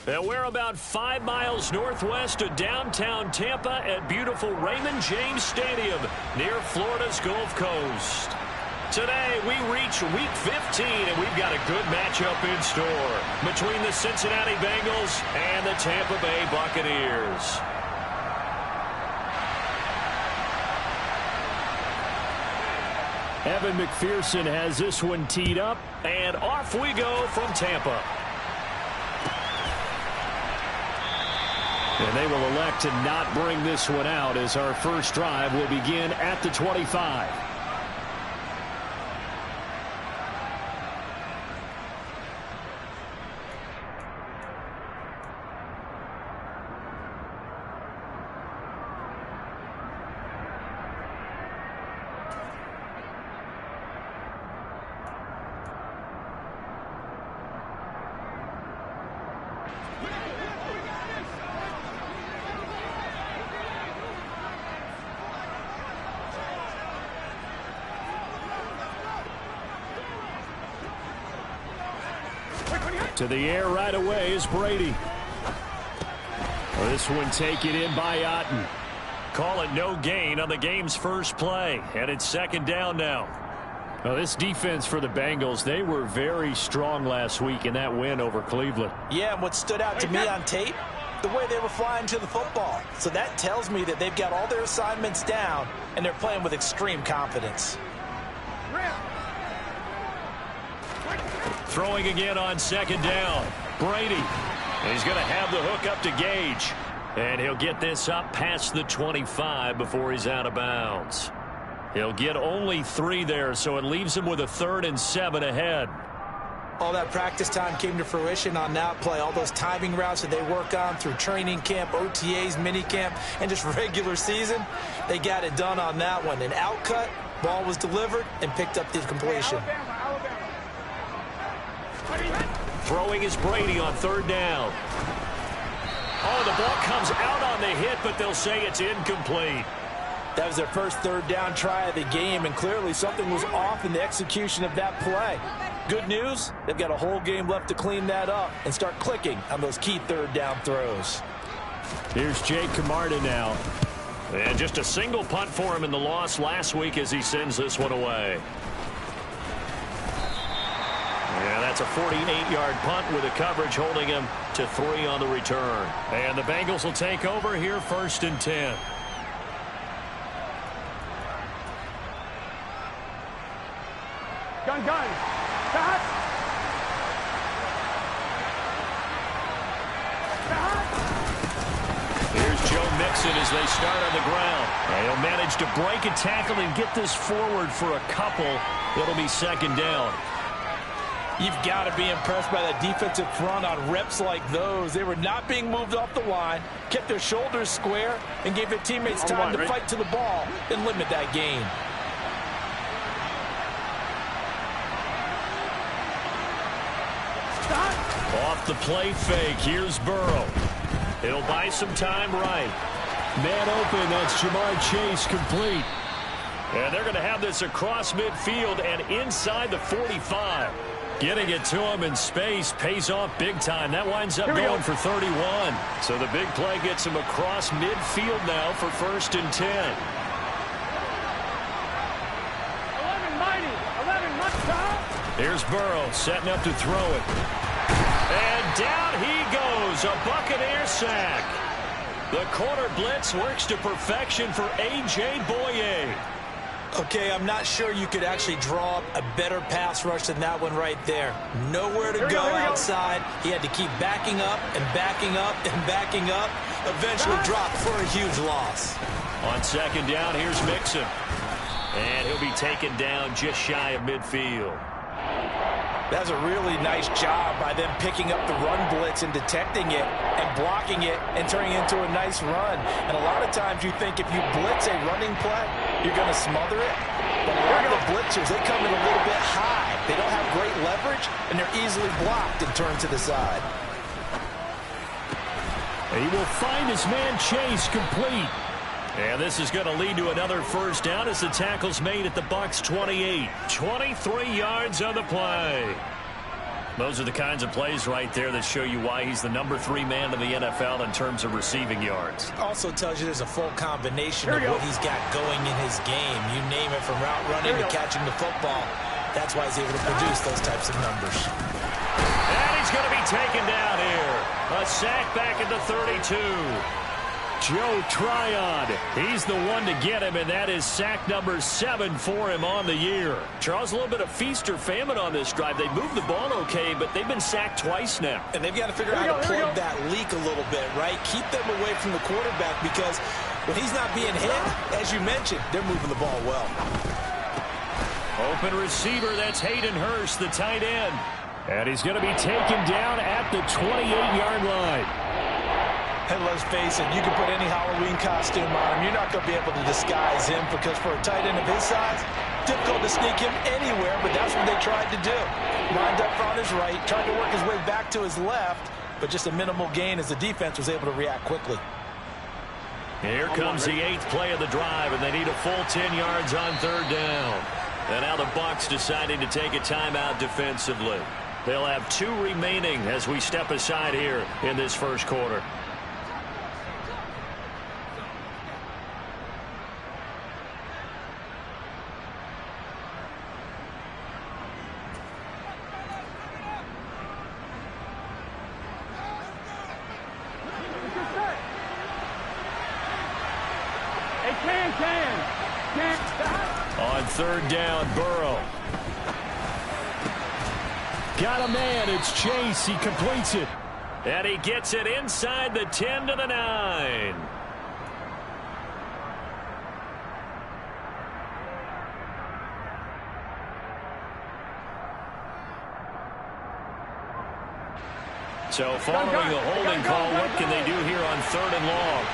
And we're about 5 miles northwest of downtown Tampa at beautiful Raymond James Stadium near Florida's Gulf Coast. Today, we reach Week 15, and we've got a good matchup in store between the Cincinnati Bengals and the Tampa Bay Buccaneers. Evan McPherson has this one teed up, and off we go from Tampa. And they will elect to not bring this one out as our first drive will begin at the 25. To the air right away is Brady. This one taken in by Otten. Call it no gain on the game's first play. And it's second down now. Well, this defense for the Bengals, they were very strong last week in that win over Cleveland. Yeah, and what stood out to me on tape, the way they were flying to the football. So that tells me that they've got all their assignments down, and they're playing with extreme confidence. Throwing again on second down. Brady. He's going to have the hook up to Gage. And he'll get this up past the 25 before he's out of bounds. He'll get only 3 there, so it leaves him with a 3rd and 7 ahead. All that practice time came to fruition on that play. All those timing routes that they work on through training camp, OTAs, minicamp, and just regular season, they got it done on that one. An outcut, ball was delivered, and picked up the completion. Throwing is Brady on 3rd down. Oh, the ball comes out on the hit, but they'll say it's incomplete. That was their first 3rd down try of the game, and clearly something was off in the execution of that play. Good news, they've got a whole game left to clean that up and start clicking on those key 3rd down throws. Here's Jake Camarda now. And just a single punt for him in the loss last week as he sends this one away. Yeah, that's a 48-yard punt with the coverage holding him to 3 on the return. And the Bengals will take over here 1st and 10. Gun. Stop. Here's Joe Mixon as they start on the ground. And he'll manage to break a tackle and get this forward for a couple. It'll be 2nd down. You've got to be impressed by that defensive front on reps like those. They were not being moved off the line, kept their shoulders square, and gave their teammates time to fight to the ball and limit that gain. Off the play fake, here's Burrow. He'll buy some time right. Man open, that's Jamar Chase complete. And they're going to have this across midfield and inside the 45. Getting it to him in space pays off big time. That winds up going for 31. So the big play gets him across midfield now for 1st and 10. 11 mighty. Here's Burrow setting up to throw it. And down he goes. A Buccaneer sack. The corner blitz works to perfection for A.J. Boye. Okay, I'm not sure you could actually draw up a better pass rush than that one right there. Nowhere to go outside. He had to keep backing up and backing up and backing up. Eventually dropped for a huge loss. On 2nd down, here's Mixon. And he'll be taken down just shy of midfield. That's a really nice job by them picking up the run blitz and detecting it and blocking it and turning it into a nice run. And a lot of times you think if you blitz a running play, you're going to smother it. But a lot of the blitzers, they come in a little bit high. They don't have great leverage, and they're easily blocked and turned to the side. He will find his man Chase complete. And this is going to lead to another 1st down as the tackle's made at the Bucs 28. 23 yards on the play. Those are the kinds of plays right there that show you why he's the #3 man in the NFL in terms of receiving yards. Also tells you there's a full combination of what he's got going in his game. You name it, from route running to catching the football. That's why he's able to produce those types of numbers. And he's going to be taken down here. A sack back at the 32. Joe Tryon, he's the one to get him, and that is sack number 7 for him on the year. Charles, a little bit of feast or famine on this drive. They moved the ball okay, but they've been sacked twice now. And they've got to figure out how to plug that leak a little bit, right? Keep them away from the quarterback, because when he's not being hit, as you mentioned, they're moving the ball well. Open receiver, that's Hayden Hurst, the tight end. And he's going to be taken down at the 28-yard line. And let's face it, you can put any Halloween costume on him. You're not going to be able to disguise him, because for a tight end of his size, difficult to sneak him anywhere, but that's what they tried to do. Lined up on his right, tried to work his way back to his left, but just a minimal gain as the defense was able to react quickly. Here comes the 8th play of the drive, and they need a full 10 yards on 3rd down. And now the Bucs deciding to take a timeout defensively. They'll have 2 remaining as we step aside here in this first quarter. On 3rd down, Burrow. Got a man, it's Chase, he completes it. And he gets it inside the 10 to the 9. So following the holding call, what can they do here on 3rd and long?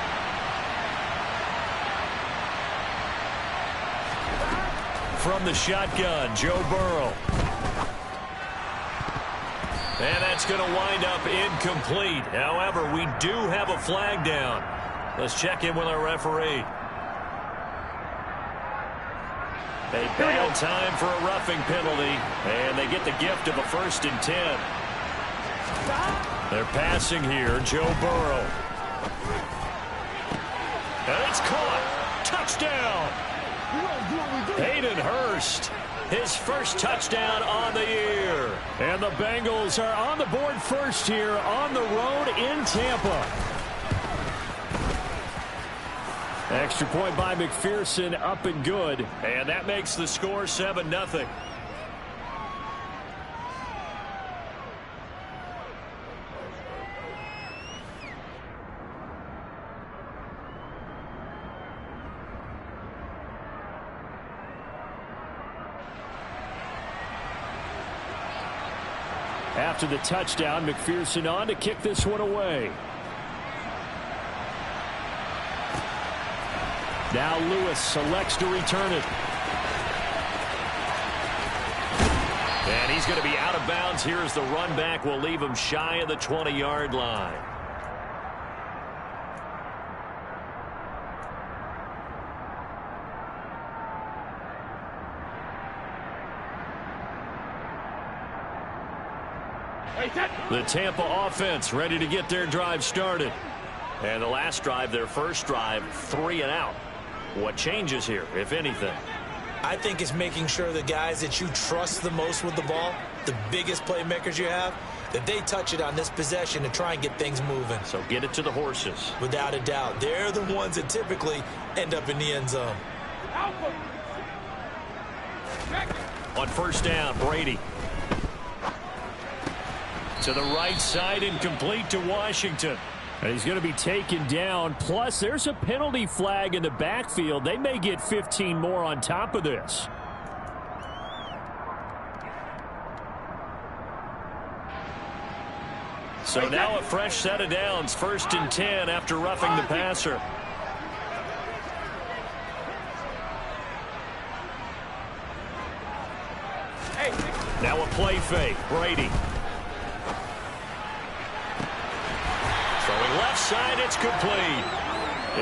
From the shotgun, Joe Burrow. And that's going to wind up incomplete. However, we do have a flag down. Let's check in with our referee. A bad time for a roughing penalty, and they get the gift of a 1st and 10. They're passing here, Joe Burrow. And it's caught. Touchdown. Hayden Hurst, his first touchdown on the year. And the Bengals are on the board first here on the road in Tampa. Extra point by McPherson, up and good. And that makes the score 7-0. After the touchdown, McPherson on to kick this one away. Now Lewis selects to return it. And he's going to be out of bounds here as the run back will leave him shy of the 20-yard line. The Tampa offense ready to get their drive started. And the last drive, their first drive, 3 and out. What changes here, if anything? I think it's making sure the guys that you trust the most with the ball, the biggest playmakers you have, that they touch it on this possession to try and get things moving. So get it to the horses. Without a doubt. They're the ones that typically end up in the end zone. On 1st down, Brady. To the right side, incomplete to Washington. And he's going to be taken down. Plus, there's a penalty flag in the backfield. They may get 15 more on top of this. So now a fresh set of downs. 1st and 10 after roughing the passer. Now a play fake. Brady. Throwing left side, it's complete.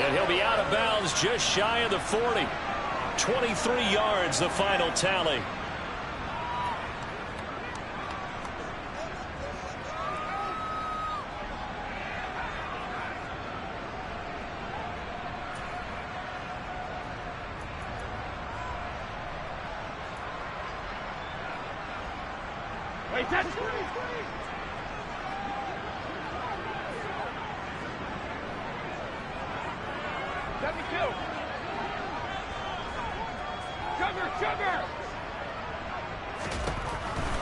And he'll be out of bounds just shy of the 40. 23 yards, the final tally. Wait, that's 72. Sugar!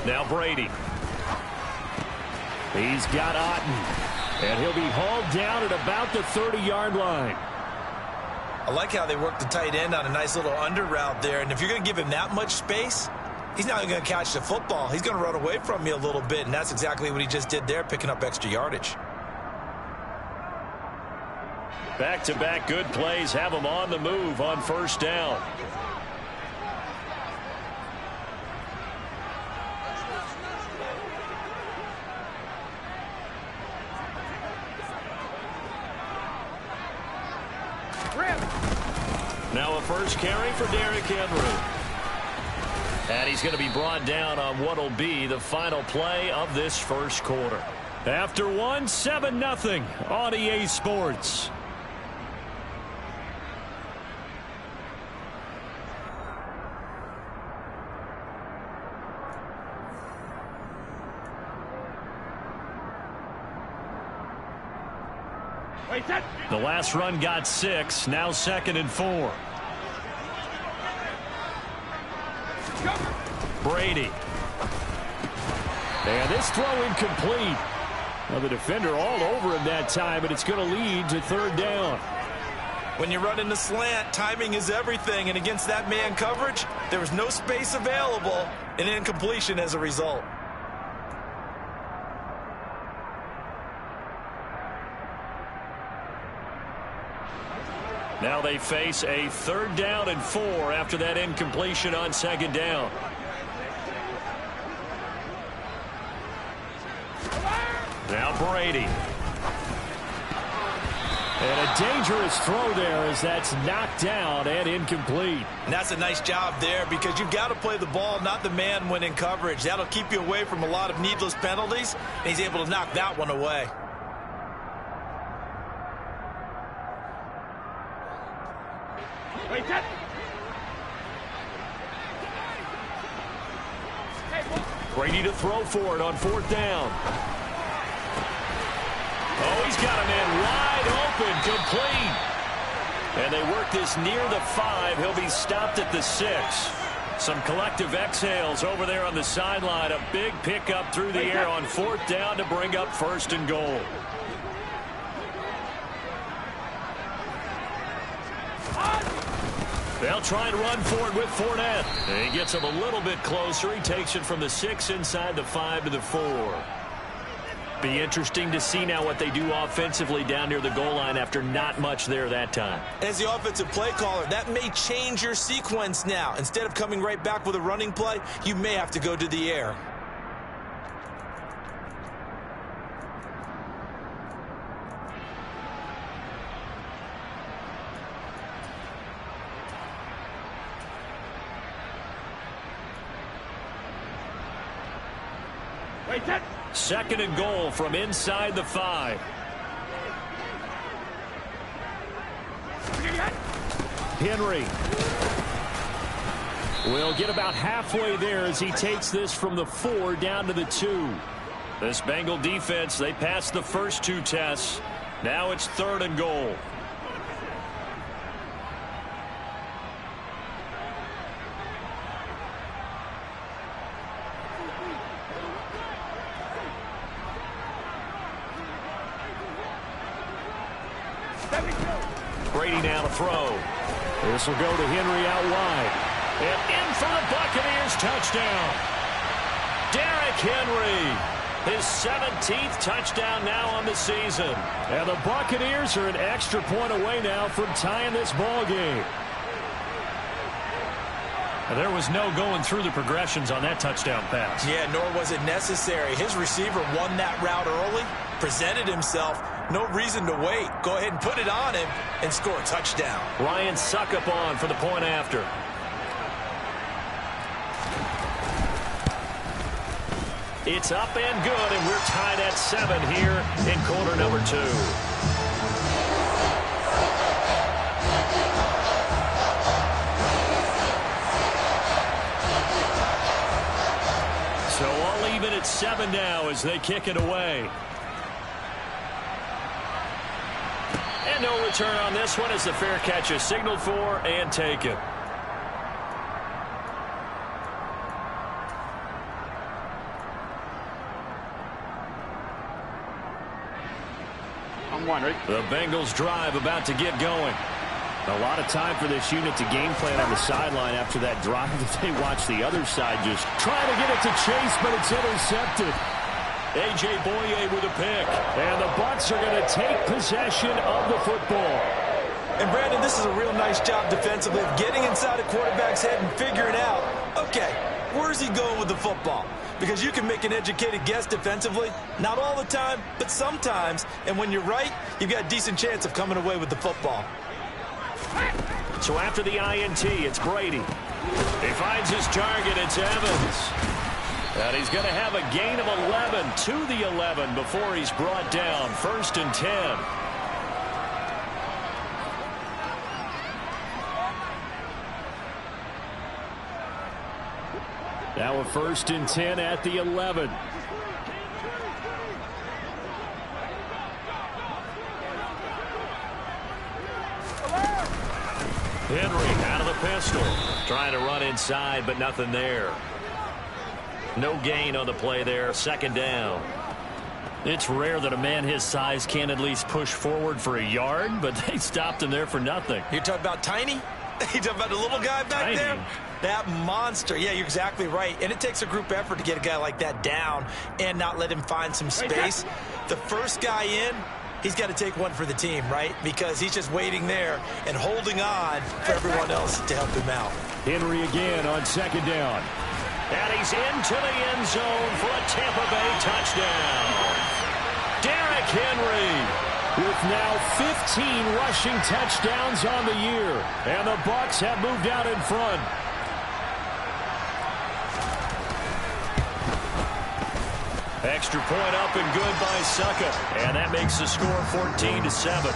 Now Brady. He's got Otten. And he'll be hauled down at about the 30-yard line. I like how they work the tight end on a nice little under route there. And if you're going to give him that much space, he's not going to catch the football. He's going to run away from me a little bit, and that's exactly what he just did there, picking up extra yardage. Back-to-back good plays have him on the move on first down. Now a first carry for Derrick Henry. And he's going to be brought down on what will be the final play of this first quarter. After one, 7-0 on EA Sports. The last run got 6, now 2nd and 4. Brady. And this throw incomplete. Well, the defender all over him that time, but it's going to lead to 3rd down. When you're running the slant, timing is everything, and against that man coverage, there was no space available, and incompletion as a result. Now they face a 3rd down and 4 after that incompletion on 2nd down. Now Brady. And a dangerous throw there as that's knocked down and incomplete. And that's a nice job there because you've got to play the ball, not the man when in coverage. That'll keep you away from a lot of needless penalties, and he's able to knock that one away. Brady to throw for it on 4th down. Oh, he's got a man wide open, complete. And they work this near the 5. He'll be stopped at the 6. Some collective exhales over there on the sideline. A big pickup through the air on 4th down to bring up 1st and goal. They'll try and run for it with Fournette. And he gets him a little bit closer. He takes it from the 6 inside the 5 to the 4. Be interesting to see now what they do offensively down near the goal line after not much there that time. As the offensive play caller, that may change your sequence now. Instead of coming right back with a running play, you may have to go to the air. Second and goal from inside the 5. Henry will get about halfway there as he takes this from the 4 down to the 2. This Bengal defense, they passed the first 2 tests. Now it's 3rd and goal. Brady now to throw. This will go to Henry out wide. And in for the Buccaneers touchdown. Derrick Henry, his 17th touchdown now on the season. And the Buccaneers are an extra point away now from tying this ball game. There was no going through the progressions on that touchdown pass. Yeah, nor was it necessary. His receiver won that route early, presented himself. No reason to wait. Go ahead and put it on him and score a touchdown. Ryan Suckup on for the point after. It's up and good, and we're tied at 7 here in quarter number 2. So all even it's 7 now as they kick it away. And no return on this one as the fair catch is signaled for and taken. On one, right? The Bengals drive about to get going. A lot of time for this unit to game plan on the sideline after that drive that they watch the other side just trying to get it to Chase, but it's intercepted. A.J. Boye with a pick. And the Bucs are going to take possession of the football. And, Brandon, this is a real nice job defensively of getting inside a quarterback's head and figuring out, okay, where's he going with the football? Because you can make an educated guess defensively. Not all the time, but sometimes. And when you're right, you've got a decent chance of coming away with the football. So after the INT, it's Brady. He finds his target. It's Evans. And he's going to have a gain of 11 to the 11 before he's brought down. 1st and 10. Now a 1st and 10 at the 11. Henry out of the pistol. Trying to run inside, but nothing there. No gain on the play there. 2nd down. It's rare that a man his size can't at least push forward for a yard, but they stopped him there for nothing. You're talking about Tiny? You talking about the little guy back there? That monster. Yeah, you're exactly right. And it takes a group effort to get a guy like that down and not let him find some space. The first guy in, he's got to take one for the team, right? Because he's just waiting there and holding on for everyone else to help him out. Henry again on 2nd down. And he's into the end zone for a Tampa Bay touchdown. Derrick Henry with now 15 rushing touchdowns on the year. And the Bucs have moved out in front. Extra point up and good by Suckup. And that makes the score 14-7.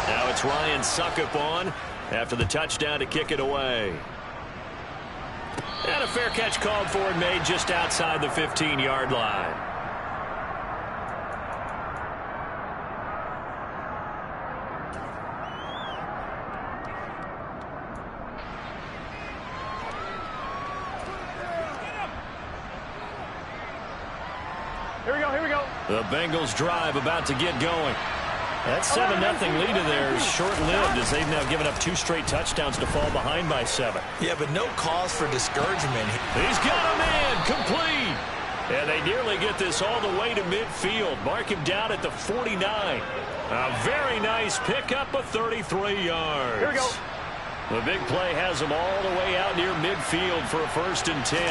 Now it's Ryan Suckup on after the touchdown to kick it away. And a fair catch called for and made just outside the 15-yard line. Here we go. The Bengals drive about to get going. That 7-0 lead of theirs short-lived as they've now given up 2 straight touchdowns to fall behind by 7. Yeah, but no cause for discouragement. He's got a man complete. And they nearly get this all the way to midfield. Mark him down at the 49. A very nice pickup of 33 yards. Here we go. The big play has him all the way out near midfield for a 1st and 10.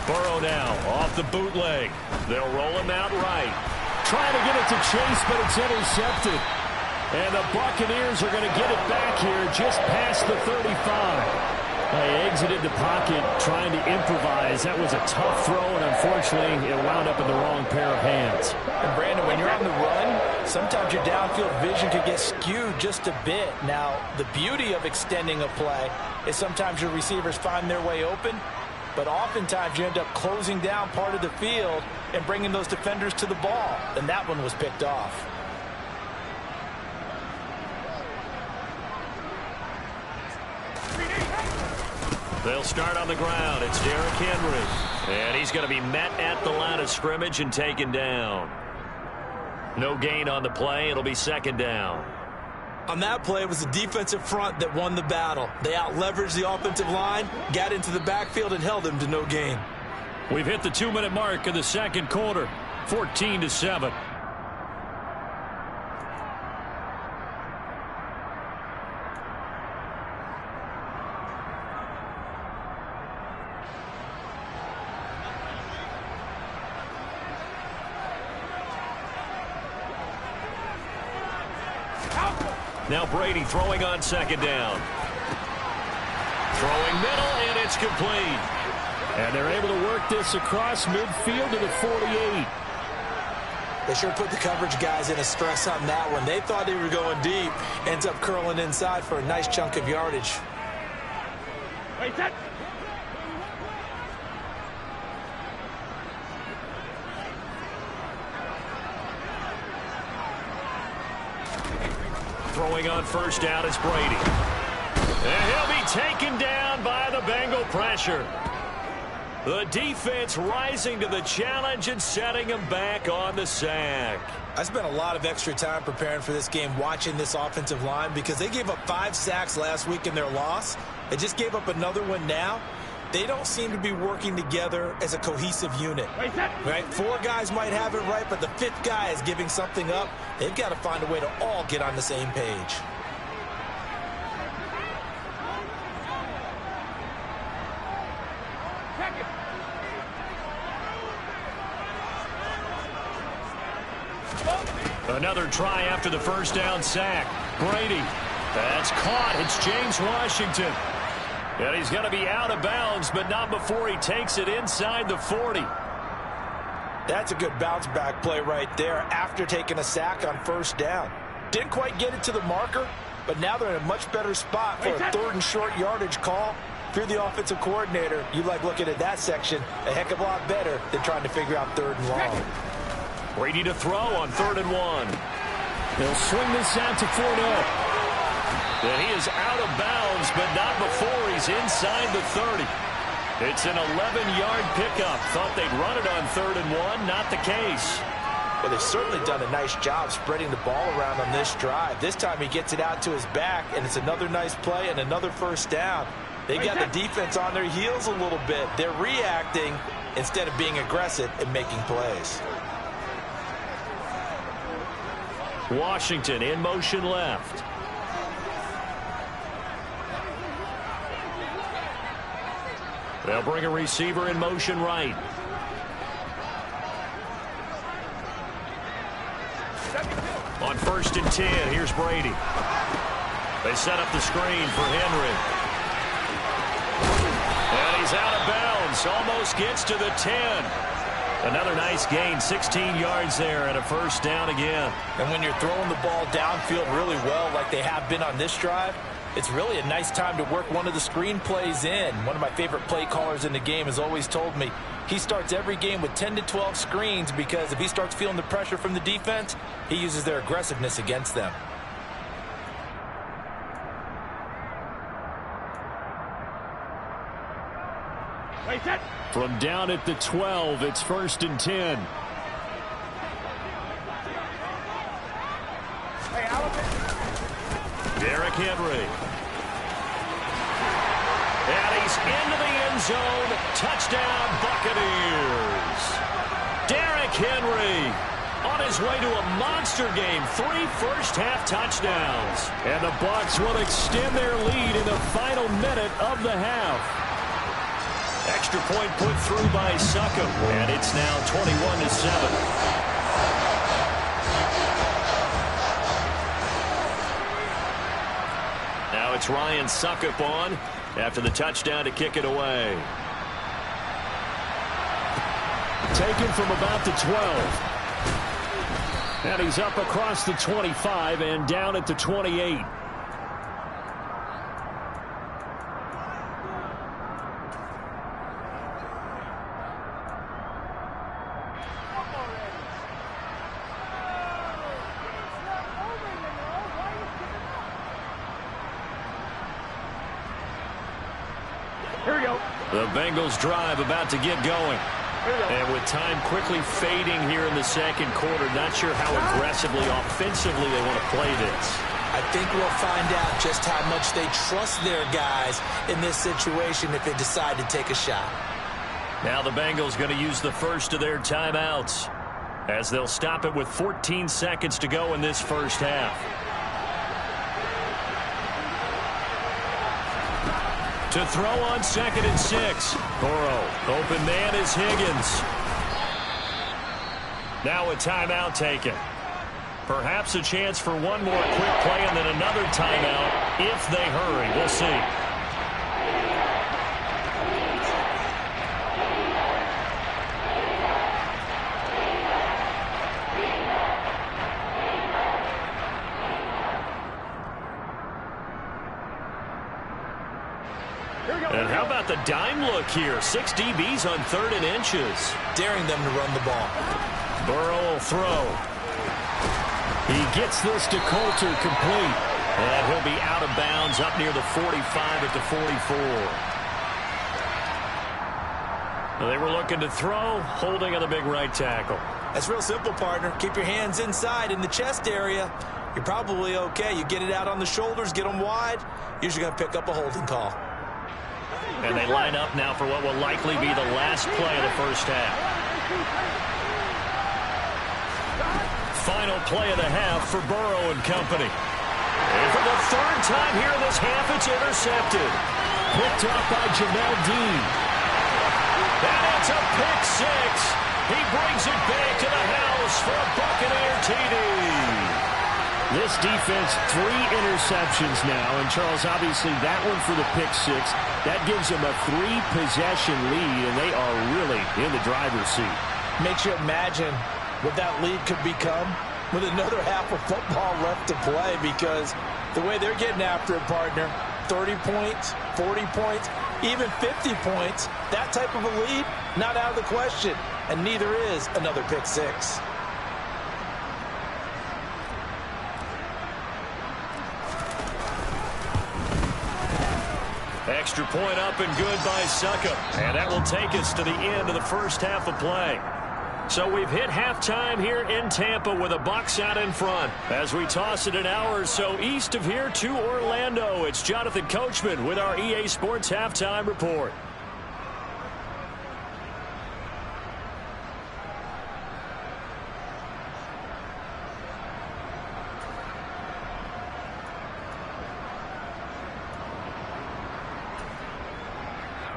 Burrow now off the bootleg. They'll roll him out right. Trying to get it to Chase, but it's intercepted. And the Buccaneers are going to get it back here just past the 35. They exited the pocket trying to improvise. That was a tough throw, and unfortunately, it wound up in the wrong pair of hands. And, Brandon, when you're on the run, sometimes your downfield vision could get skewed just a bit. Now, the beauty of extending a play is sometimes your receivers find their way open, but oftentimes you end up closing down part of the field and bringing those defenders to the ball. And that one was picked off. They'll start on the ground. It's Derrick Henry. And he's going to be met at the line of scrimmage and taken down. No gain on the play. It'll be 2nd down. On that play, it was the defensive front that won the battle. They out-leveraged the offensive line, got into the backfield, and held them to no gain. We've hit the 2-minute mark of the 2nd quarter. 14-7. Now Brady throwing on 2nd down. Throwing middle, and it's complete. And they're able to work this across midfield to the 48. They sure put the coverage guys in a stress on that one. They thought they were going deep. Ends up curling inside for a nice chunk of yardage. Wait, set. Throwing on first down is Brady. And he'll be taken down by the Bengal pressure. The defense rising to the challenge and setting him back on the sack. I spent a lot of extra time preparing for this game watching this offensive line because they gave up 5 sacks last week in their loss. They just gave up another one now. They don't seem to be working together as a cohesive unit. Right? 4 guys might have it right, but the 5th guy is giving something up. They've got to find a way to all get on the same page. Another try after the first down sack. Brady. That's caught. It's James Washington. And he's going to be out of bounds, but not before he takes it inside the 40. That's a good bounce back play right there after taking a sack on first down. Didn't quite get it to the marker, but now they're in a much better spot for a 3rd and short yardage call. If you're the offensive coordinator, you like looking at that section a heck of a lot better than trying to figure out 3rd and long. Brady to throw on 3rd and 1. They'll swing this out to Fournette. And he is out of bounds, but not before he's inside the 30. It's an 11-yard pickup. Thought they'd run it on 3rd and 1. Not the case. Well, they've certainly done a nice job spreading the ball around on this drive. This time he gets it out to his back, and it's another nice play and another first down. They got the defense on their heels a little bit. They're reacting instead of being aggressive and making plays. Washington in motion left. They'll bring a receiver in motion right. On 1st and 10, here's Brady. They set up the screen for Henry. And he's out of bounds. Almost gets to the 10. Another nice gain, 16 yards there, and a first down again. And when you're throwing the ball downfield really well like they have been on this drive, it's really a nice time to work one of the screen plays in. One of my favorite play callers in the game has always told me he starts every game with 10 to 12 screens because if he starts feeling the pressure from the defense, he uses their aggressiveness against them. From down at the 12, it's 1st and 10. Derrick Henry. And he's into the end zone. Touchdown, Buccaneers. Derrick Henry on his way to a monster game. 3 first-half touchdowns. And the Bucs will extend their lead in the final minute of the half. Extra point put through by Succop, and it's now 21-7. Now it's Ryan Succop on after the touchdown to kick it away. Taken from about the 12. And he's up across the 25 and down at the 28. The Bengals drive about to get going. And with time quickly fading here in the second quarter, not sure how aggressively, offensively they want to play this. I think we'll find out just how much they trust their guys in this situation if they decide to take a shot. Now the Bengals going to use the first of their timeouts as they'll stop it with 14 seconds to go in this first half. To throw on 2nd and 6. Burrow. Open man is Higgins. Now a timeout taken. Perhaps a chance for one more quick play and then another timeout if they hurry. We'll see. And got the dime look here. 6 DBs on 3rd and inches. Daring them to run the ball. Burrow will throw. He gets this to Coulter complete. And he'll be out of bounds up near the 45 at the 44. They were looking to throw, holding on the big right tackle. That's real simple, partner. Keep your hands inside in the chest area. You're probably okay. You get it out on the shoulders, get them wide. Usually going to pick up a holding call. And they line up now for what will likely be the last play of the first half. Final play of the half for Burrow and company. And for the 3rd time here in this half, it's intercepted. Picked off by Jamel Dean. And it's a pick 6. He brings it back to the house for a Buccaneer TD. This defense, 3 interceptions now. And, Charles, obviously that one for the pick 6. That gives them a 3-possession lead, and they are really in the driver's seat. Makes you imagine what that lead could become with another half of football left to play, because the way they're getting after it, partner, 30 points, 40 points, even 50 points, that type of a lead, not out of the question. And neither is another pick 6. Extra point up and good by Succop. And that will take us to the end of the first half of play. So we've hit halftime here in Tampa with the Bucs out in front. As we toss it an hour or so east of here to Orlando, it's Jonathan Coachman with our EA Sports Halftime Report.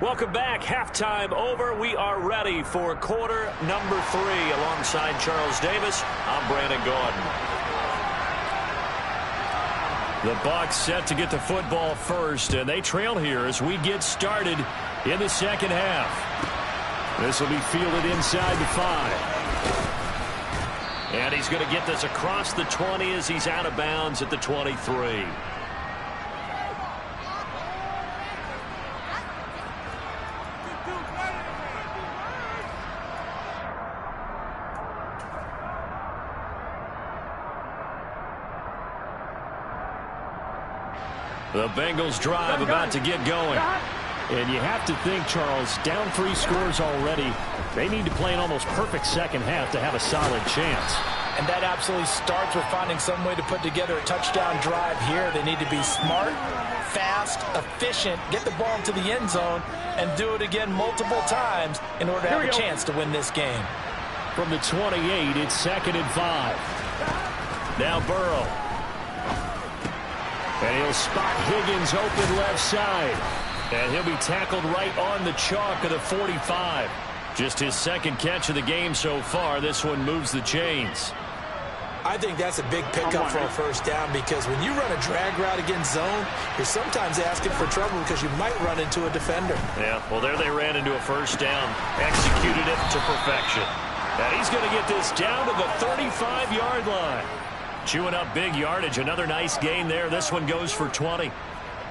Welcome back. Halftime over. We are ready for quarter number 3. Alongside Charles Davis, I'm Brandon Gaudin. The Bucs set to get the football first, and they trail here as we get started in the second half. This will be fielded inside the 5. And he's going to get this across the 20 as he's out of bounds at the 23. The Bengals drive about to get going. And you have to think, Charles, down 3 scores already. They need to play an almost perfect second half to have a solid chance. And that absolutely starts with finding some way to put together a touchdown drive here. They need to be smart, fast, efficient, get the ball into the end zone, and do it again multiple times in order to have a chance to win this game. From the 28, it's 2nd and 5. Now Burrow. And he'll spot Higgins open left side. And he'll be tackled right on the chalk of the 45. Just his 2nd catch of the game so far. This one moves the chains. I think that's a big pickup for a first down, because when you run a drag route against zone, you're sometimes asking for trouble because you might run into a defender. Yeah, well, there they ran into a first down. Executed it to perfection. And he's going to get this down to the 35-yard line. Chewing up big yardage. Another nice gain there. This one goes for 20.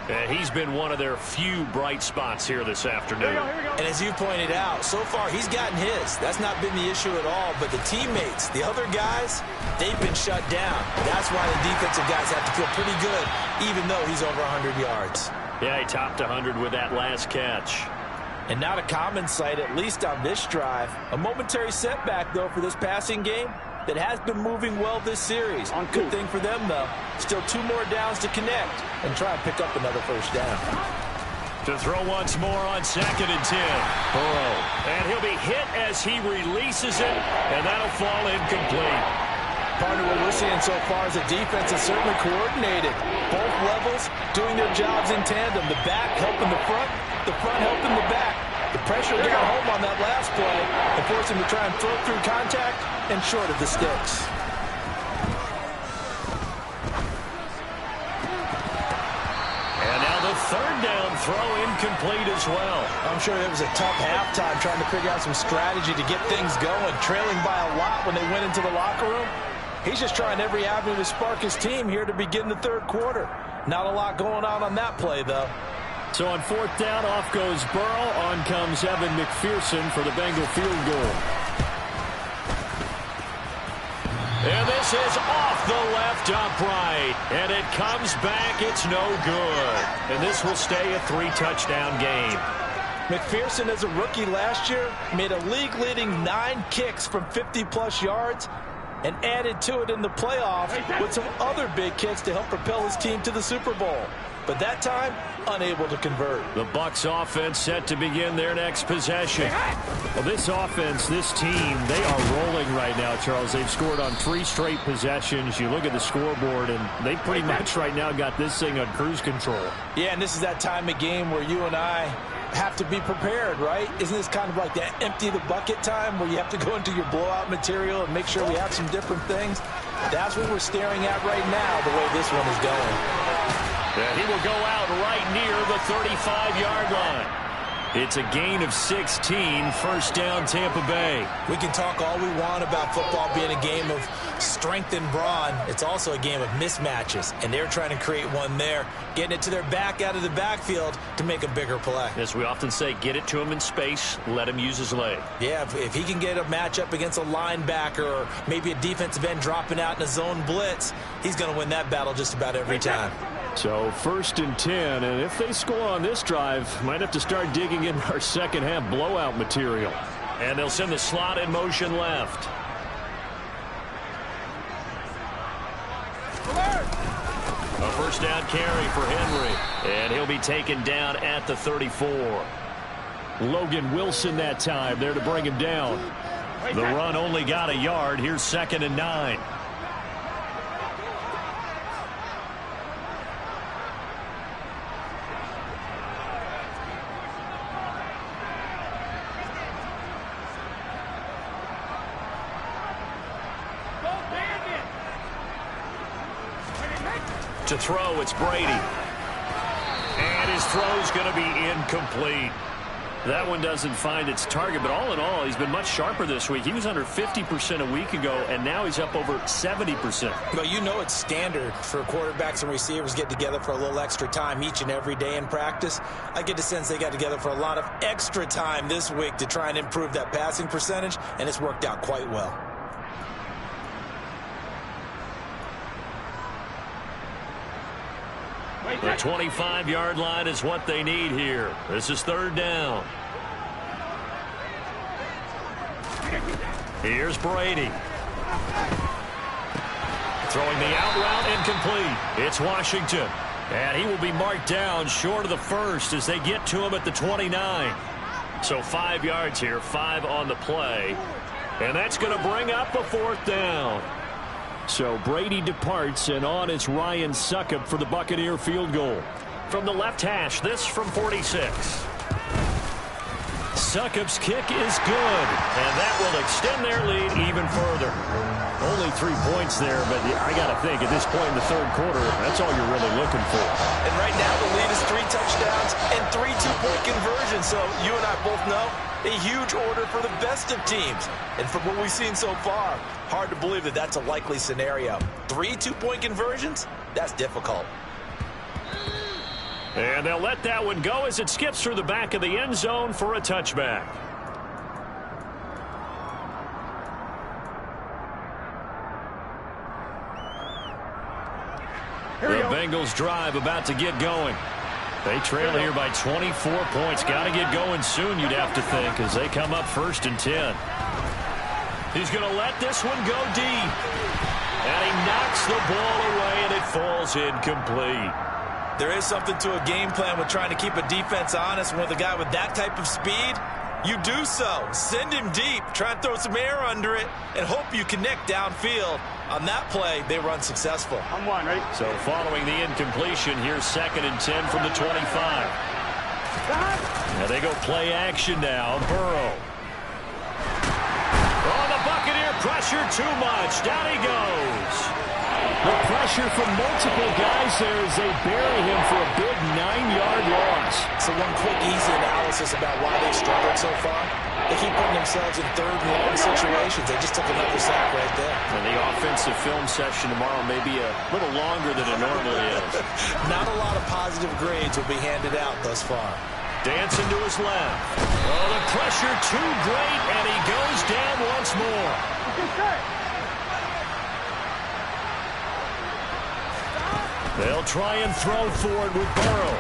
And he's been one of their few bright spots here this afternoon. Here we go. And as you pointed out, so far he's gotten his. That's not been the issue at all. But the teammates, the other guys, they've been shut down. That's why the defensive guys have to feel pretty good, even though he's over 100 yards. Yeah, he topped 100 with that last catch. And not a common sight, at least on this drive. A momentary setback, though, for this passing game that has been moving well this series. Good thing for them, though. Still 2 more downs to connect and try and pick up another first down. To throw once more on 2nd and 10. Burrow. And he'll be hit as he releases it, and that'll fall incomplete. Partner, what we're seeing so far is the defense is certainly coordinated. Both levels doing their jobs in tandem. The back helping the front helping the back. The pressure got home on that last play and forced him to try and throw through contact and short of the sticks. And now the 3rd down throw incomplete as well. I'm sure it was a tough halftime trying to figure out some strategy to get things going. Trailing by a lot when they went into the locker room. He's just trying every avenue to spark his team here to begin the 3rd quarter. Not a lot going on that play, though. So on 4th down, off goes Burrow. On comes Evan McPherson for the Bengal field goal. And this is off the left upright. And it comes back. It's no good. And this will stay a 3-touchdown game. McPherson, as a rookie last year, made a league-leading 9 kicks from 50-plus yards and added to it in the playoffs with some other big kicks to help propel his team to the Super Bowl. But that time, unable to convert. The Bucs offense set to begin their next possession. Well, this offense, this team, they are rolling right now, Charles. They've scored on 3 straight possessions. You look at the scoreboard, and they pretty much right now got this thing on cruise control. Yeah, and this is that time of game where you and I have to be prepared, right? Isn't this kind of like that empty the bucket time where you have to go into your blowout material and make sure we have some different things? That's what we're staring at right now, the way this one is going. And he will go out right near the 35-yard line. It's a gain of 16, first down Tampa Bay. We can talk all we want about football being a game of strength and brawn. It's also a game of mismatches, and they're trying to create one there, getting it to their back out of the backfield to make a bigger play. As we often say, get it to him in space, let him use his leg. Yeah, if he can get a matchup against a linebacker or maybe a defensive end dropping out in a zone blitz, he's going to win that battle just about every time. So 1st and 10, and if they score on this drive, might have to start digging in our second half blowout material. And they'll send the slot in motion left. A first down carry for Henry, and he'll be taken down at the 34. Logan Wilson that time there to bring him down. The run only got a yard. Here's 2nd and 9. To throw, it's Brady. And his throw's going to be incomplete. That one doesn't find its target, but all in all, he's been much sharper this week. He was under 50% a week ago, and now he's up over 70%. Well, you know it's standard for quarterbacks and receivers get together for a little extra time each and every day in practice. I get the sense they got together for a lot of extra time this week to try and improve that passing percentage, and it's worked out quite well. The 25-yard line is what they need here. This is 3rd down. Here's Brady. Throwing the out route incomplete. It's Washington. And he will be marked down short of the first as they get to him at the 29. So 5 yards here, 5 on the play. And that's going to bring up a 4th down. So Brady departs, and on is Ryan Succop for the Buccaneer field goal. From the left hash, this from 46. Succop's kick is good, and that will extend their lead even further. Only 3 points there, but I got to think at this point in the 3rd quarter, that's all you're really looking for. And right now the lead is 3 touchdowns and 3 two-point conversions. So you and I both know a huge order for the best of teams. And from what we've seen so far, hard to believe that that's a likely scenario. 3 two-point conversions? That's difficult. And they'll let that one go as it skips through the back of the end zone for a touchback. The Bengals drive about to get going. They trail here by 24 points. Got to get going soon, you'd have to think, as they come up 1st and 10. He's going to let this one go deep. And he knocks the ball away, and it falls incomplete. There is something to a game plan with trying to keep a defense honest. With a guy with that type of speed, you do so. Send him deep. Try and throw some air under it and hope you connect downfield. On that play, they were unsuccessful. I'm one, ready? So following the incompletion, here's 2nd and 10 from the 25. Now they go play action now. Burrow. Oh, the Buccaneer pressure too much. Down he goes. The pressure from multiple guys there as they bury him for a big 9-yard loss. So one quick, easy analysis about why they struggled so far. They keep putting themselves in third and long situations. They just took another sack right there. And the offensive film session tomorrow may be a little longer than it normally is. Not a lot of positive grades will be handed out thus far. Dancing to his left. Oh, the pressure too great, and he goes down once more. They'll try and throw for it with Burrow.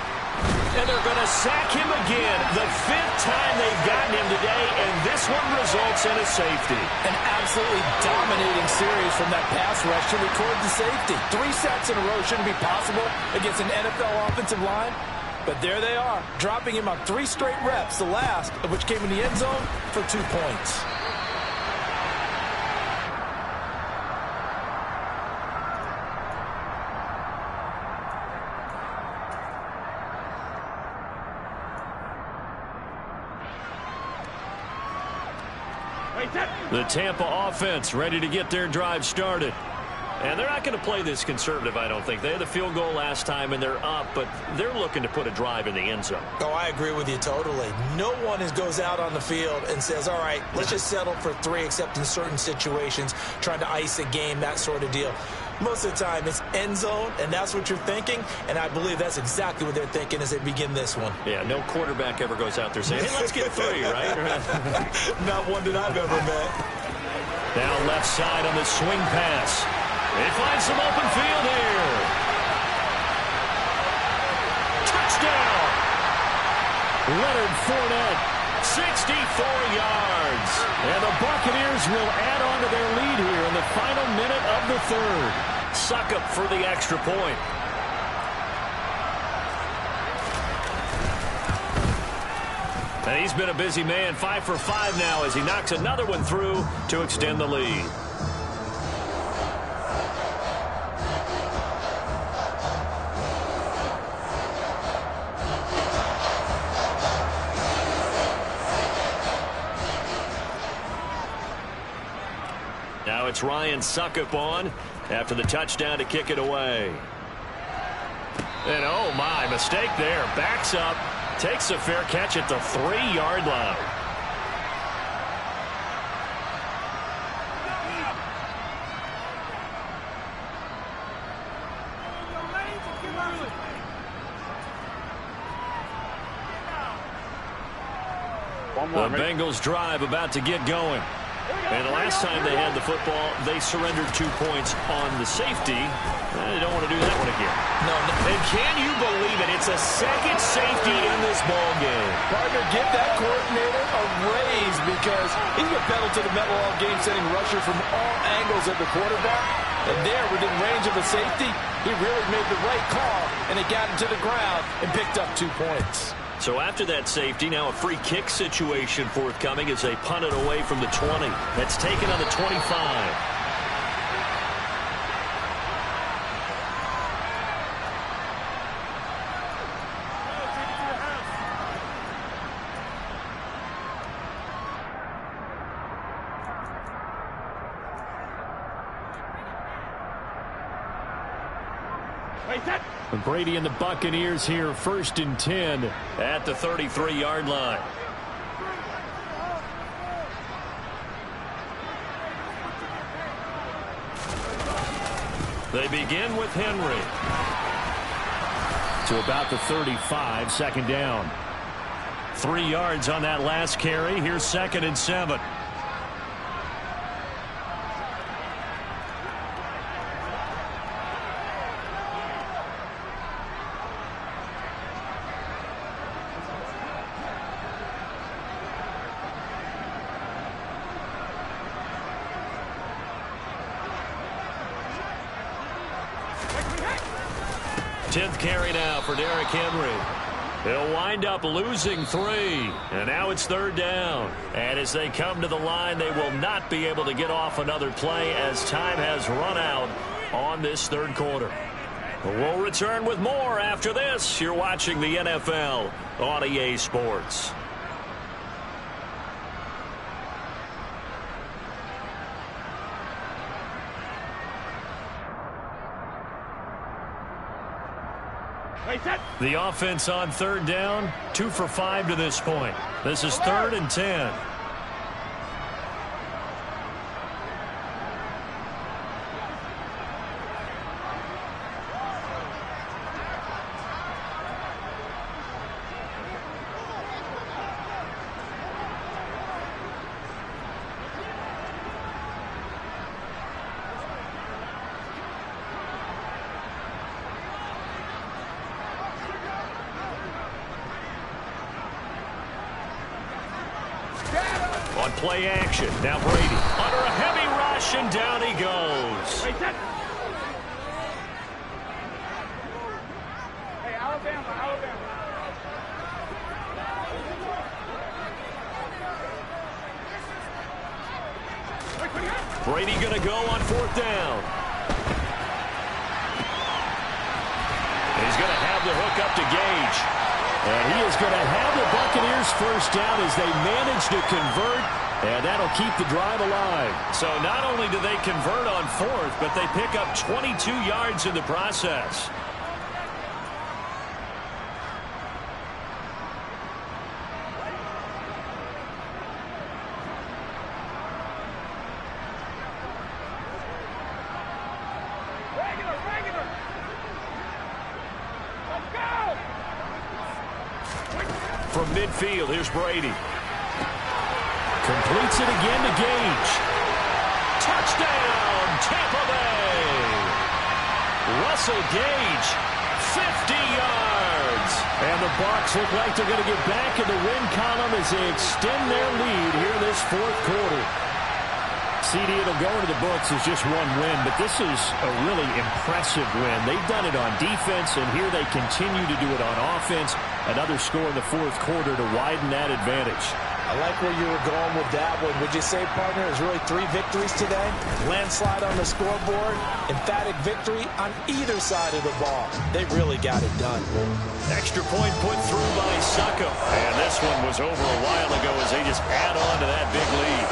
And they're going to sack him again. The 5th time they've gotten him today, and this one results in a safety. An absolutely dominating series from that pass rush to record the safety. 3 sacks in a row shouldn't be possible against an NFL offensive line. But there they are, dropping him on 3 straight reps, the last of which came in the end zone for 2 points. The Tampa offense ready to get their drive started. And they're not going to play this conservative, I don't think. They had the field goal last time, and they're up, but they're looking to put a drive in the end zone. Oh, I agree with you totally. No one goes out on the field and says, all right, let's just settle for 3, except in certain situations, trying to ice a game, that sort of deal. Most of the time, it's end zone, and that's what you're thinking, and I believe that's exactly what they're thinking as they begin this one. Yeah, no quarterback ever goes out there saying, hey, let's get 3, right? Not one that I've ever met. Now left side on the swing pass. They find some open field here. Touchdown! Leonard Fournette, 64 yards. And the Buccaneers will add on to their lead here in the final minute of the 3rd. Succop for the extra point. And he's been a busy man, 5 for 5 now as he knocks another one through to extend the lead. Now it's Ryan Succop on after the touchdown to kick it away. And oh my, mistake there. Backs up, takes a fair catch at the 3-yard line. The Bengals drive about to get going. And the last time they had the football, they surrendered 2 points on the safety. They don't want to do that one again. No. And can you believe it? It's a second safety in this ball game. Partner, give that coordinator a raise because he's been pedal to the metal all game, sending rusher from all angles at the quarterback. And there, within range of the safety, he really made the right call, and it got him to the ground and picked up 2 points. So after that safety, now a free kick situation forthcoming as they punt it away from the 20. That's taken on the 25. Brady and the Buccaneers here, 1st and 10 at the 33-yard line. They begin with Henry. To about the 35, 2nd down. 3 yards on that last carry. Here's 2nd and 7. Carry now for Derrick Henry. They'll wind up losing 3. And now it's 3rd down. And as they come to the line, they will not be able to get off another play as time has run out on this 3rd quarter. We'll return with more after this. You're watching the NFL on EA Sports. The offense on third down, 2 for 5 to this point. This is 3rd and 10. On play action, now Brady under a heavy rush, and down he goes. Hey, Alabama. Brady going to go on 4th down. He's going to have the hook up to Gage. And he is going to have the Buccaneers first down as they manage to convert, and that'll keep the drive alive. So not only do they convert on 4th, but they pick up 22 yards in the process. From midfield, here's Brady. Completes it again to Gage. Touchdown, Tampa Bay. Russell Gage, 50 yards. And the Bucs look like they're going to get back in the win column as they extend their lead here in this 4th quarter. CD, it'll go into the books as just one win, but this is a really impressive win. They've done it on defense, and here they continue to do it on offense. Another score in the 4th quarter to widen that advantage. I like where you were going with that one. Would you say, partner, it was really 3 victories today? Landslide on the scoreboard, emphatic victory on either side of the ball. They really got it done. Extra point put through by Suckup. And this one was over a while ago as they just add on to that big lead.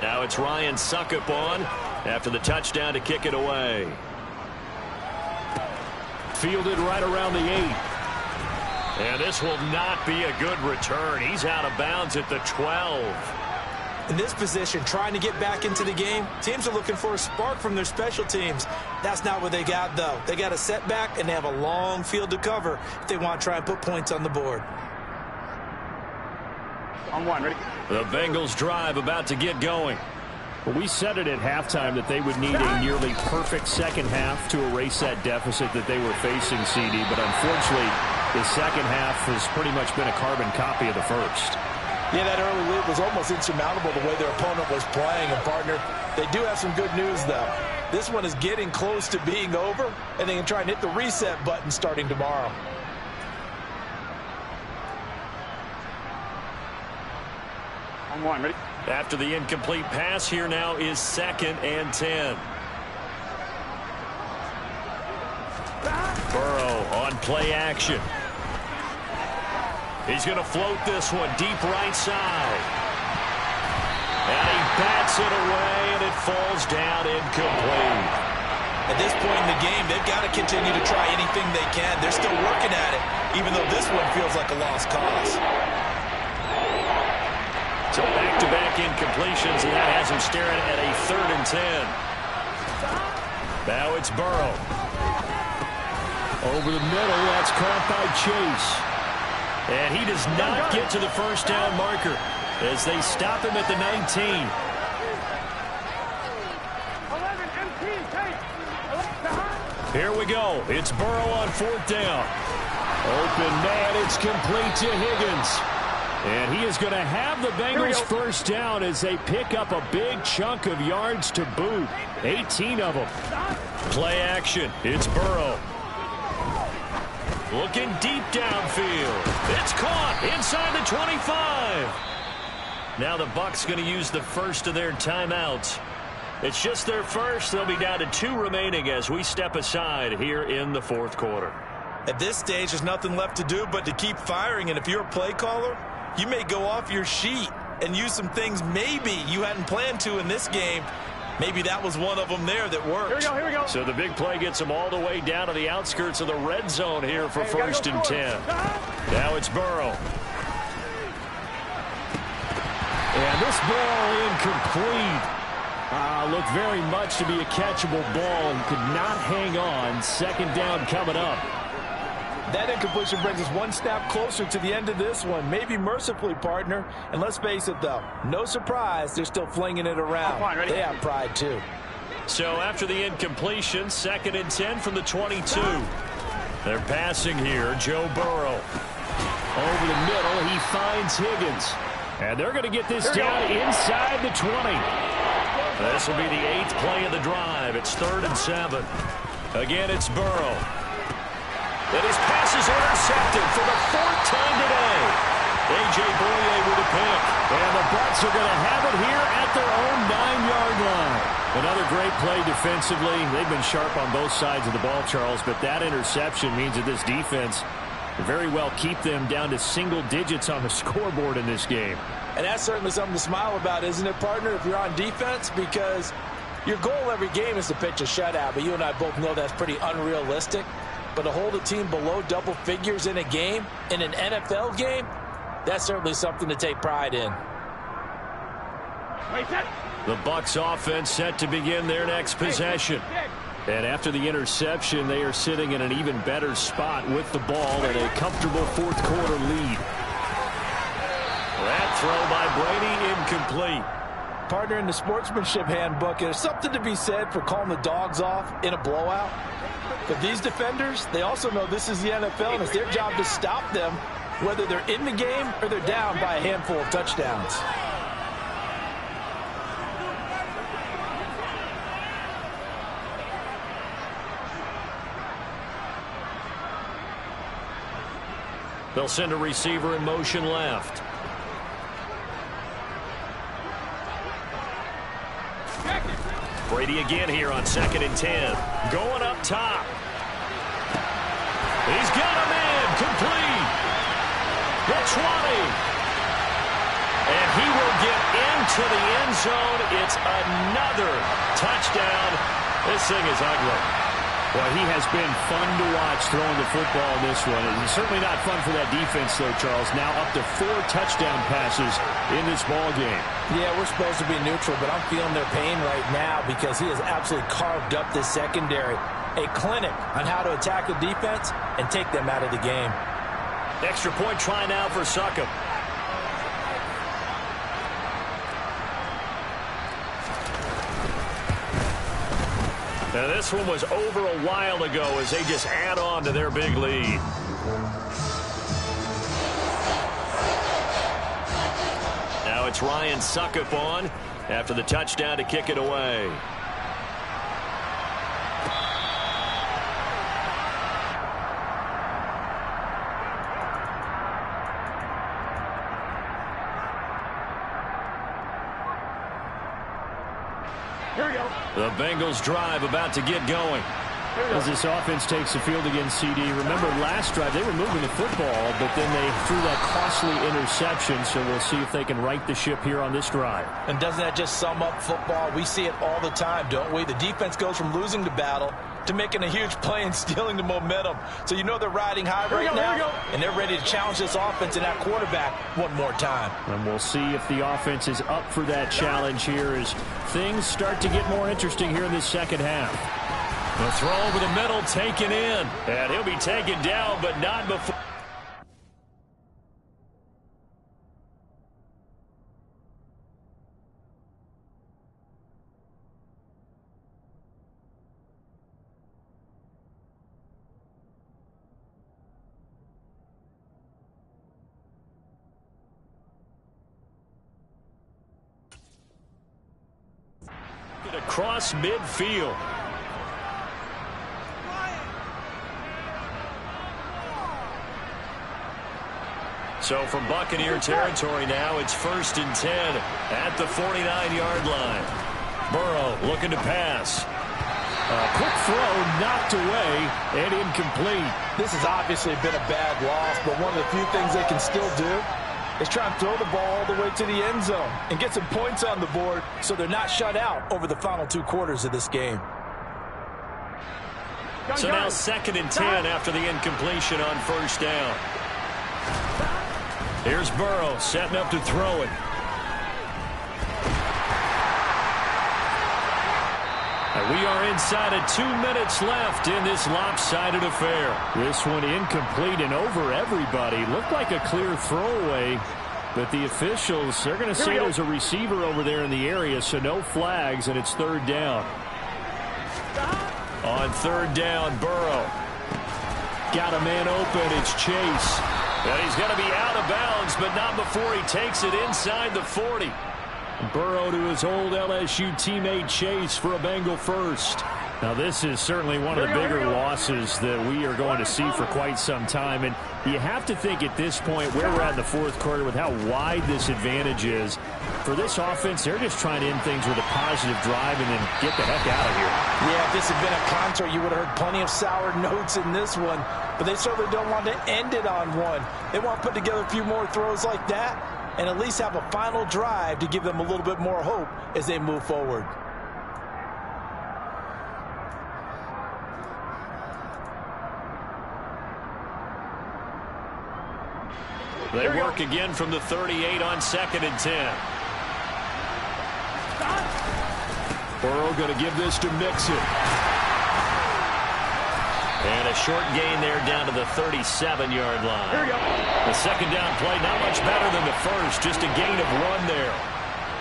Now it's Ryan Suckup on after the touchdown to kick it away. Fielded right around the 8. And this will not be a good return. He's out of bounds at the 12. In this position, trying to get back into the game, teams are looking for a spark from their special teams. That's not what they got, though. They got a setback, and they have a long field to cover if they want to try and put points on the board. On 1, ready? The Bengals drive about to get going. Well, we said it at halftime that they would need a nearly perfect second half to erase that deficit that they were facing, CD. But unfortunately, the second half has pretty much been a carbon copy of the first. Yeah, that early lead was almost insurmountable the way their opponent was playing. And, partner, they do have some good news, though. This one is getting close to being over, and they can try and hit the reset button starting tomorrow. On 1, ready? After the incomplete pass, here now is 2nd and 10. Burrow on play action. He's going to float this one deep right side. And he bats it away, and it falls down incomplete. At this point in the game, they've got to continue to try anything they can. They're still working at it, even though this one feels like a lost cause. So back-to-back incompletions, and that has him staring at a 3rd and 10. Now it's Burrow. Over the middle, that's caught by Chase. And he does not get to the first down marker as they stop him at the 19. 11, MP, take. Here we go. It's Burrow on 4th down. Open man, it's complete to Higgins. And he is going to have the Bengals first down as they pick up a big chunk of yards to boot. 18 of them. Play action. It's Burrow. Looking deep downfield. It's caught inside the 25. Now the Bucs going to use the first of their timeouts. It's just their first. They'll be down to 2 remaining as we step aside here in the 4th quarter. At this stage, there's nothing left to do but to keep firing. And if you're a play caller, you may go off your sheet. and use some things maybe you hadn't planned to in this game. Maybe that was one of them there that worked. Here we go. So the big play gets them all the way down to the outskirts of the red zone here for first and 10. Now it's Burrow. And this ball incomplete. Looked very much to be a catchable ball and could not hang on. Second down coming up. That incompletion brings us one snap closer to the end of this one. Maybe mercifully, partner. And let's face it, though, no surprise, they're still flinging it around. They have pride, too. So after the incompletion, second and 10 from the 22. They're passing here. Joe Burrow. Over the middle, he finds Higgins. And they're going to get this down inside the 20. This will be the 8th play of the drive. It's 3rd and 7. Again, it's Burrow. And his pass is intercepted for the 4th time today. A.J. Boye with a pick. And the Bucs are going to have it here at their own 9-yard line. Another great play defensively. They've been sharp on both sides of the ball, Charles, but that interception means that this defense very well keep them down to single digits on the scoreboard in this game. And that's certainly something to smile about, isn't it, partner, if you're on defense? Because your goal every game is to pitch a shutout, but you and I both know that's pretty unrealistic. But to hold a team below double figures in a game, in an NFL game, that's certainly something to take pride in. The Bucs offense set to begin their next possession. And after the interception, they are sitting in an even better spot with the ball and a comfortable fourth-quarter lead. That throw by Brady incomplete. Partner, in the sportsmanship handbook, there's something to be said for calling the dogs off in a blowout. But these defenders, they also know this is the NFL, and it's their job to stop them, whether they're in the game or they're down by a handful of touchdowns. They'll send a receiver in motion left. Brady again here on 2nd and 10. Going up top. He's got a man complete. The 20. And he will get into the end zone. It's another touchdown. This thing is ugly. Well, he has been fun to watch throwing the football in this one. It's certainly not fun for that defense, though, Charles. Now up to 4 touchdown passes in this ball game. Yeah, we're supposed to be neutral, but I'm feeling their pain right now because he has absolutely carved up this secondary. A clinic on how to attack the defense and take them out of the game. Extra point try now for Succop. Now this one was over a while ago as they just add on to their big lead. Now it's Ryan Succop on after the touchdown to kick it away. The Bengals drive about to get going. As this offense takes the field against CD, remember last drive they were moving the football, but then they threw that costly interception, so we'll see if they can right the ship here on this drive. And doesn't that just sum up football? We see it all the time, don't we? The defense goes from losing the battle to making a huge play and stealing the momentum. So you know they're riding high right now, and they're ready to challenge this offense and that quarterback one more time. And we'll see if the offense is up for that challenge here as things start to get more interesting here in this second half. The throw over the middle taken in. And he'll be taken down, but not before. Across midfield. So from Buccaneer territory now, it's 1st and 10 at the 49-yard line. Burrow looking to pass. A quick throw knocked away and incomplete. This has obviously been a bad loss, but one of the few things they can still do is trying to throw the ball all the way to the end zone and get some points on the board so they're not shut out over the final 2 quarters of this game. So now 2nd and 10 after the incompletion on 1st down. Here's Burrow setting up to throw it. And we are inside of 2 minutes left in this lopsided affair. This one incomplete and over everybody. Looked like a clear throwaway, but the officials, they're going to say there's a receiver over there in the area, so no flags, and it's 3rd down. On 3rd down, Burrow. Got a man open. It's Chase. And he's going to be out of bounds, but not before he takes it inside the 40. Burrow to his old LSU teammate Chase for a Bengal first. Now this is certainly one of the bigger losses that we are going to see for quite some time. And you have to think at this point where we're at in the 4th quarter with how wide this advantage is. For this offense, they're just trying to end things with a positive drive and then get the heck out of here. Yeah, if this had been a concert, you would have heard plenty of sour notes in this one. But they certainly don't want to end it on one. They want to put together a few more throws like that and at least have a final drive to give them a little bit more hope as they move forward. They work again from the 38 on 2nd and 10. Burrow going to give this to Mixon. And a short gain there down to the 37-yard line. Here we go. The 2nd down play not much better than the first, just a gain of 1 there.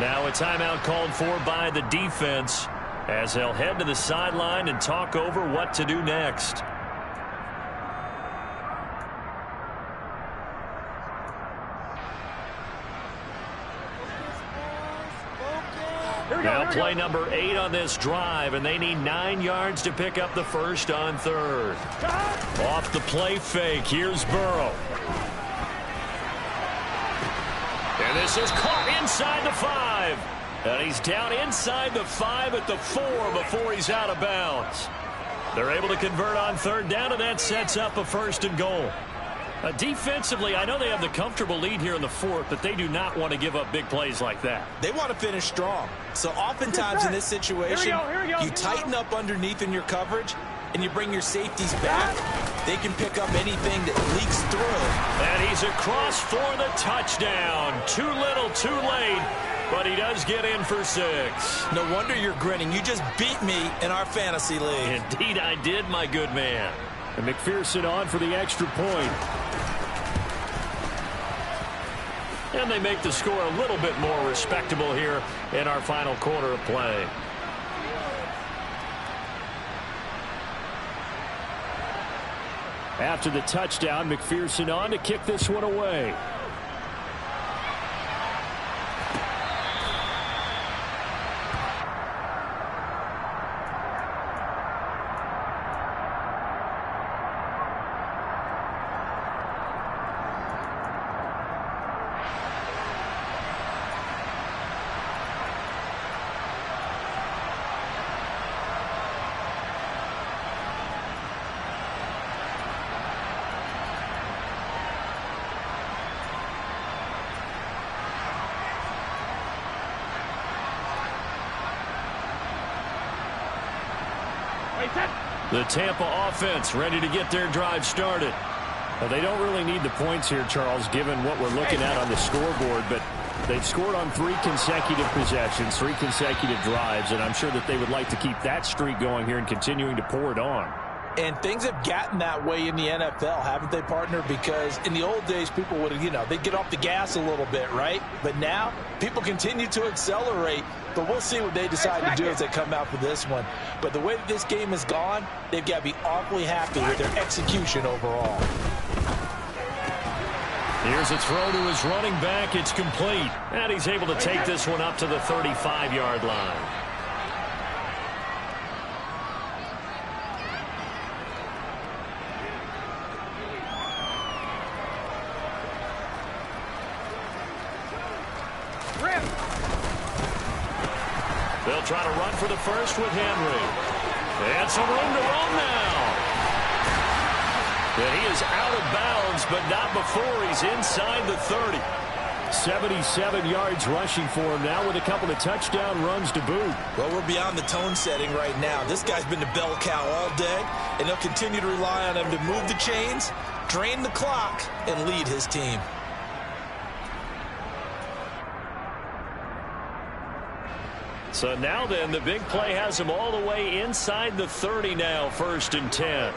Now a timeout called for by the defense as they'll head to the sideline and talk over what to do next. Now play number 8 on this drive, and they need 9 yards to pick up the first on 3rd. Off the play fake, here's Burrow. And this is caught inside the 5. And he's down inside the 5 at the 4 before he's out of bounds. They're able to convert on 3rd down, and that sets up a 1st and goal. Defensively, I know they have the comfortable lead here in the 4th, but they do not want to give up big plays like that. They want to finish strong. So oftentimes in this situation, you tighten up underneath in your coverage, and you bring your safeties back. They can pick up anything that leaks through. And he's across for the touchdown. Too little, too late, but he does get in for 6. No wonder you're grinning. You just beat me in our fantasy league. Indeed I did, my good man. And McPherson on for the extra point. And they make the score a little bit more respectable here in our final quarter of play. After the touchdown, McPherson on to kick this one away. The Tampa offense ready to get their drive started. Well, they don't really need the points here, Charles, given what we're looking at on the scoreboard, but they've scored on 3 consecutive possessions, 3 consecutive drives, and I'm sure that they would like to keep that streak going here and continuing to pour it on. And things have gotten that way in the NFL, haven't they, partner? Because in the old days, people would, they'd get off the gas a little bit, right? But now, people continue to accelerate. But we'll see what they decide to do as they come out for this one. But the way that this game has gone, they've got to be awfully happy with their execution overall. Here's a throw to his running back. It's complete. And he's able to take this one up to the 35-yard line. They'll try to run for the first with Henry. And some room to roam now. And he is out of bounds, but not before he's inside the 30. 77 yards rushing for him now with a couple of touchdown runs to boot. Well, we're beyond the tone setting right now. This guy's been the bell cow all day, and they'll continue to rely on him to move the chains, drain the clock, and lead his team. So now then, the big play has him all the way inside the 30 now, 1st and 10.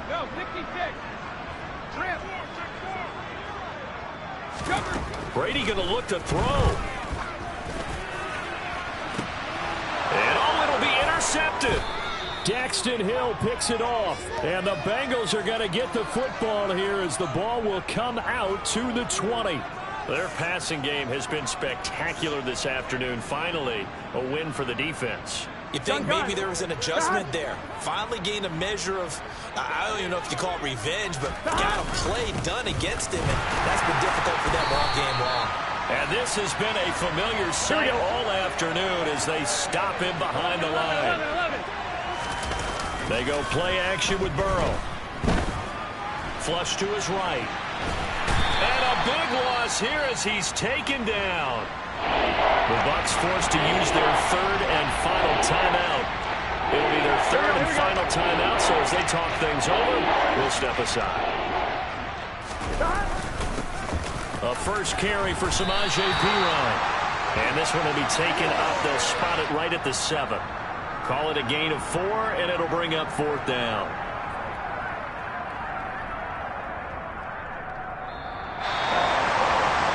Go, 66. Trip. Brady going to look to throw. And it'll be intercepted. Daxton Hill picks it off. And the Bengals are going to get the football here as the ball will come out to the 20. Their passing game has been spectacular this afternoon. Finally, a win for the defense. You think maybe there was an adjustment there. Finally gained a measure of, I don't even know if you call it revenge, but got a play done against him, and that's been difficult for them all game long. And this has been a familiar sight all afternoon as they stop him behind the line. They go play action with Burrow. Flush to his right. And a big loss here as he's taken down. The Bucs forced to use their 3rd and final timeout. It'll be their 3rd and final timeout, so as they talk things over, we'll step aside. A first carry for Samaje Perine. And this one will be taken up. They'll spot it right at the 7. Call it a gain of 4, and it'll bring up 4th down.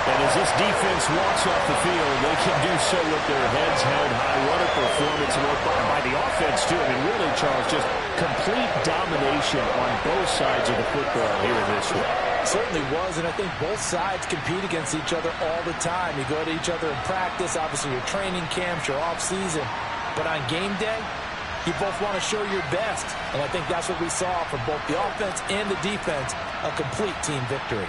And as this defense walks off the field, they can do so with their heads held high. What a performance by the offense, too. I mean, really, Charles, just complete domination on both sides of the football here in this one. Certainly was, and I think both sides compete against each other all the time. You go to each other in practice, obviously your training camps, your off-season. But on game day, you both want to show your best. And I think that's what we saw from both the offense and the defense, a complete team victory.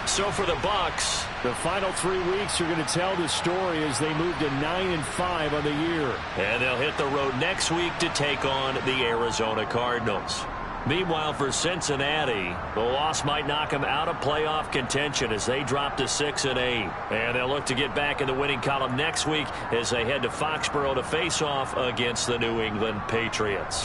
So for the Bucs, the final 3 weeks are going to tell the story as they move to 9-5 on the year. And they'll hit the road next week to take on the Arizona Cardinals. Meanwhile, for Cincinnati, the loss might knock them out of playoff contention as they drop to 6-8. And they'll look to get back in the winning column next week as they head to Foxborough to face off against the New England Patriots.